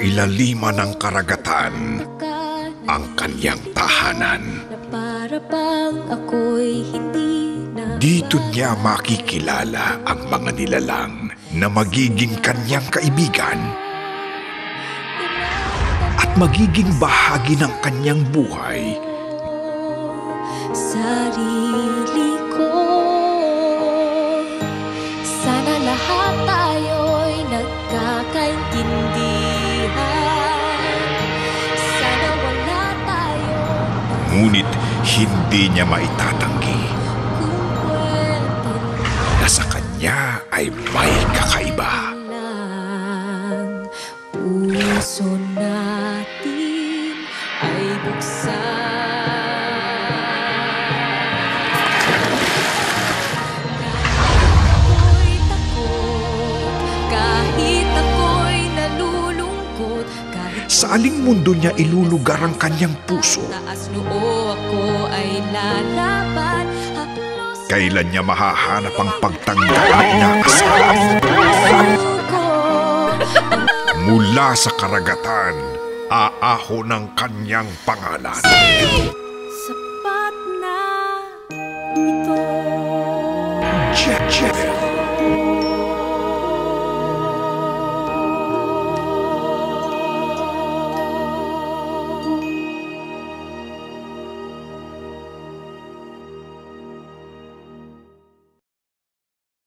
kailaliman ng karagatan ang kanyang tahanan. Dito niya makikilala ang mga nilalang na magiging kanyang kaibigan at magiging bahagi ng kanyang buhay. Sarili ko, sana lahat tayo'y nagkakaintindihan. Sana wala tayong Ngunit hindi niya maitatanggi na sa kanya ay may kakaiba. puso natin ay buksan. Sa aling mundo niya ilulugar ang kanyang puso? Kailan niya mahahanap ang pagtanggap na inaasahan? Mula sa karagatan, aaho ng kanyang pangalan. Sapat na ito. Jet